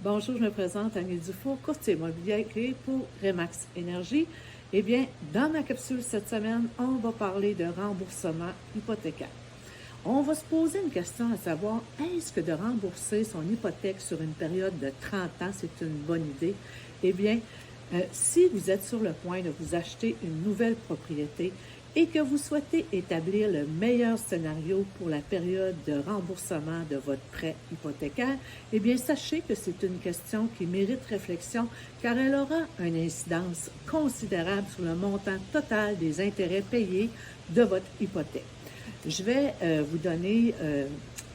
Bonjour, je me présente Annie Dufour, courtier immobilier pour Remax Énergie. Eh bien, dans ma capsule cette semaine, on va parler de remboursement hypothécaire. On va se poser une question à savoir, est-ce que de rembourser son hypothèque sur une période de 30 ans, c'est une bonne idée? Eh bien, si vous êtes sur le point de vous acheter une nouvelle propriété et que vous souhaitez établir le meilleur scénario pour la période de remboursement de votre prêt hypothécaire, eh bien, sachez que c'est une question qui mérite réflexion car elle aura une incidence considérable sur le montant total des intérêts payés de votre hypothèque. Je vais vous donner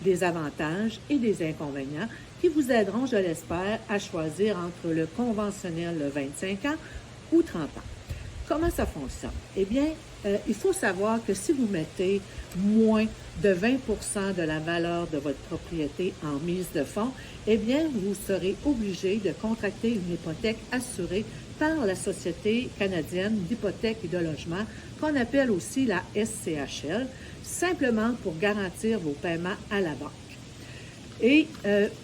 des avantages et des inconvénients qui vous aideront, je l'espère, à choisir entre le conventionnel, le 25 ans ou 30 ans. Comment ça fonctionne? Eh bien, il faut savoir que si vous mettez moins de 20% de la valeur de votre propriété en mise de fonds, eh bien, vous serez obligé de contracter une hypothèque assurée par la Société canadienne d'hypothèque et de logement, qu'on appelle aussi la SCHL, simplement pour garantir vos paiements à la banque. Et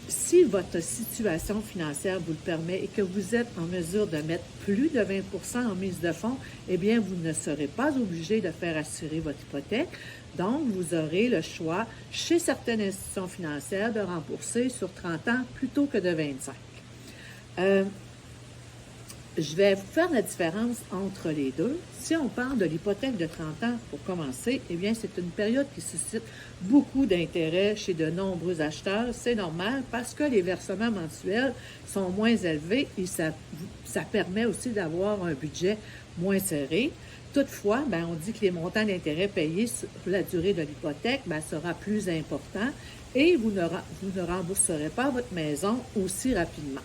si votre situation financière vous le permet et que vous êtes en mesure de mettre plus de 20% en mise de fonds, eh bien, vous ne serez pas obligé de faire assurer votre hypothèque. Donc, vous aurez le choix, chez certaines institutions financières, de rembourser sur 30 ans plutôt que de 25. Je vais vous faire la différence entre les deux. Si on parle de l'hypothèque de 30 ans, pour commencer, eh bien, c'est une période qui suscite beaucoup d'intérêt chez de nombreux acheteurs. C'est normal parce que les versements mensuels sont moins élevés et ça permet aussi d'avoir un budget moins serré. Toutefois, on dit que les montants d'intérêt payés sur la durée de l'hypothèque sera plus important et vous ne rembourserez pas votre maison aussi rapidement.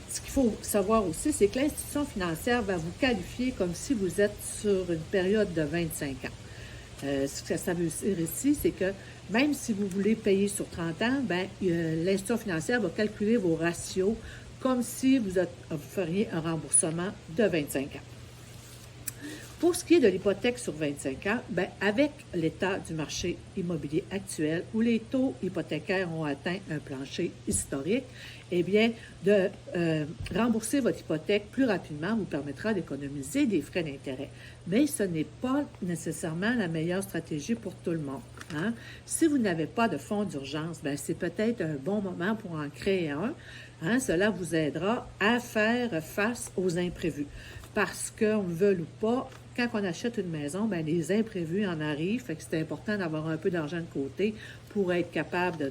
Ce qu'il faut savoir aussi, c'est que l'institution financière va vous qualifier comme si vous êtes sur une période de 25 ans. Ce que ça veut dire ici, c'est que même si vous voulez payer sur 30 ans, l'institution financière va calculer vos ratios comme si vous feriez un remboursement de 25 ans. Pour ce qui est de l'hypothèque sur 25 ans, avec l'état du marché immobilier actuel où les taux hypothécaires ont atteint un plancher historique, eh bien, de rembourser votre hypothèque plus rapidement vous permettra d'économiser des frais d'intérêt. Mais ce n'est pas nécessairement la meilleure stratégie pour tout le monde. Hein? Si vous n'avez pas de fonds d'urgence, c'est peut-être un bon moment pour en créer un. Hein? Cela vous aidera à faire face aux imprévus. Parce qu'on ne veut ou pas, quand on achète une maison, les imprévus en arrivent, fait que c'est important d'avoir un peu d'argent de côté pour être capable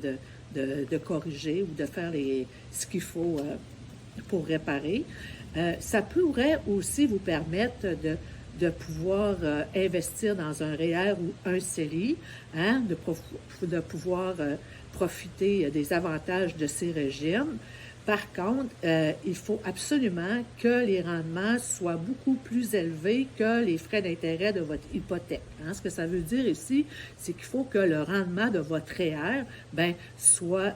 de corriger ou de faire ce qu'il faut pour réparer. Ça pourrait aussi vous permettre de pouvoir investir dans un REER ou un CELI, hein, de pouvoir profiter des avantages de ces régimes. Par contre, il faut absolument que les rendements soient beaucoup plus élevés que les frais d'intérêt de votre hypothèque. Hein? Ce que ça veut dire ici, c'est qu'il faut que le rendement de votre REER soit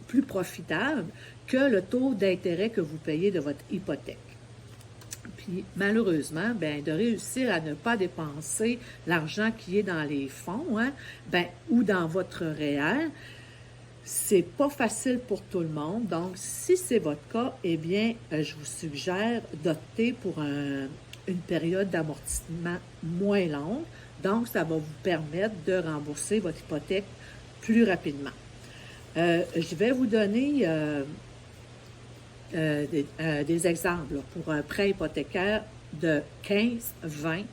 plus profitable que le taux d'intérêt que vous payez de votre hypothèque. Puis, malheureusement, de réussir à ne pas dépenser l'argent qui est dans les fonds, hein, ou dans votre REER, c'est pas facile pour tout le monde. Donc, si c'est votre cas, eh bien, je vous suggère d'opter pour une période d'amortissement moins longue. Donc, ça va vous permettre de rembourser votre hypothèque plus rapidement. Je vais vous donner des exemples pour un prêt hypothécaire de 15, 20,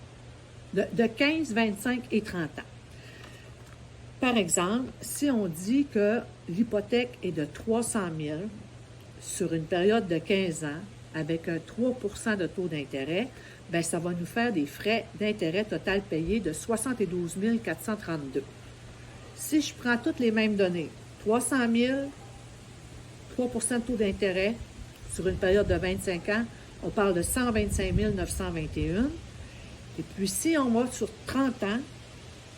de 15, 25 et 30 ans. Par exemple, si on dit que l'hypothèque est de 300 000 sur une période de 15 ans avec un 3 % de taux d'intérêt, ça va nous faire des frais d'intérêt total payés de 72 432. Si je prends toutes les mêmes données, 300 000, 3 % de taux d'intérêt sur une période de 25 ans, on parle de 125 921. Et puis si on va sur 30 ans,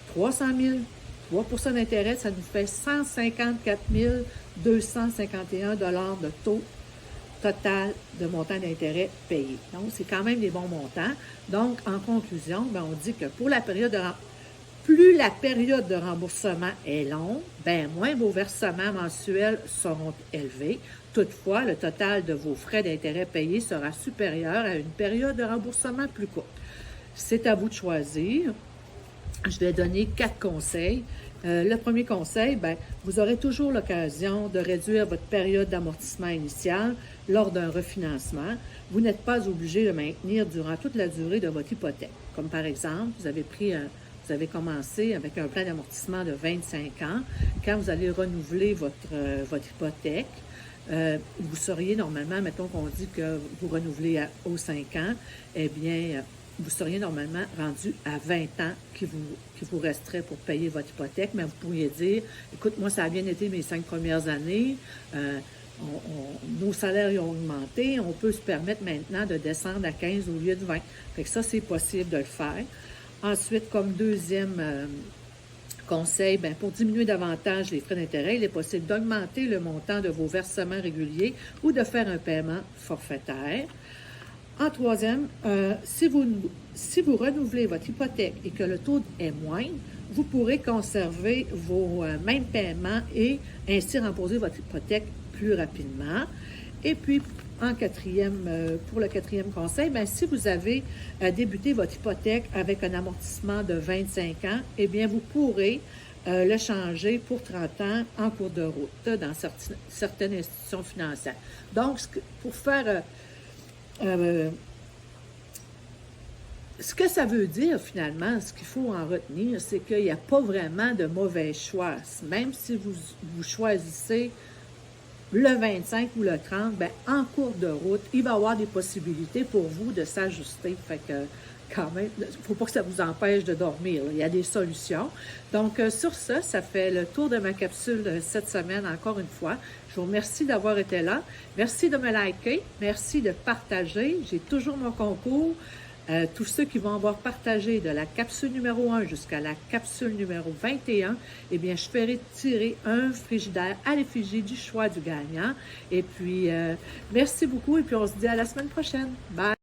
300 000, 3 % d'intérêt, ça nous fait 154 251 $ de taux total de montant d'intérêt payé. Donc, c'est quand même des bons montants. Donc, en conclusion, on dit que pour la période Plus la période de remboursement est longue, bien moins vos versements mensuels seront élevés. Toutefois, le total de vos frais d'intérêt payés sera supérieur à une période de remboursement plus courte. C'est à vous de choisir. Je vais donner 4 conseils. Le premier conseil, bien, vous aurez toujours l'occasion de réduire votre période d'amortissement initial lors d'un refinancement. Vous n'êtes pas obligé de maintenir durant toute la durée de votre hypothèque. Comme par exemple, vous avez commencé avec un plan d'amortissement de 25 ans. Quand vous allez renouveler votre hypothèque, vous seriez normalement, mettons qu'on dit que vous renouvelez aux 5 ans, eh bien, vous seriez normalement rendu à 20 ans qui vous resterait pour payer votre hypothèque, mais vous pourriez dire, écoute, moi, ça a bien été mes 5 premières années, nos salaires ont augmenté, on peut se permettre maintenant de descendre à 15 au lieu de 20. Fait que ça, c'est possible de le faire. Ensuite, comme deuxième conseil, bien, pour diminuer davantage les frais d'intérêt, il est possible d'augmenter le montant de vos versements réguliers ou de faire un paiement forfaitaire. En troisième, si vous renouvelez votre hypothèque et que le taux est moindre, vous pourrez conserver vos mêmes paiements et ainsi rembourser votre hypothèque plus rapidement. Et puis, pour le quatrième conseil, bien, si vous avez débuté votre hypothèque avec un amortissement de 25 ans, eh bien, vous pourrez le changer pour 30 ans en cours de route dans certaines institutions financières. Donc, pour faire... ce que ça veut dire finalement, ce qu'il faut en retenir, c'est qu'il n'y a pas vraiment de mauvais choix. Même si vous choisissez le 25 ou le 30, bien, en cours de route, il va y avoir des possibilités pour vous de s'ajuster. Fait que, quand même, il ne faut pas que ça vous empêche de dormir. Là. Il y a des solutions. Donc, sur ça fait le tour de ma capsule cette semaine, encore une fois. Je vous remercie d'avoir été là. Merci de me liker. Merci de partager. J'ai toujours mon concours. Tous ceux qui vont avoir partagé de la capsule numéro 1 jusqu'à la capsule numéro 21, eh bien, je ferai tirer un frigidaire à l'effigie du choix du gagnant. Et puis, merci beaucoup et puis on se dit à la semaine prochaine. Bye!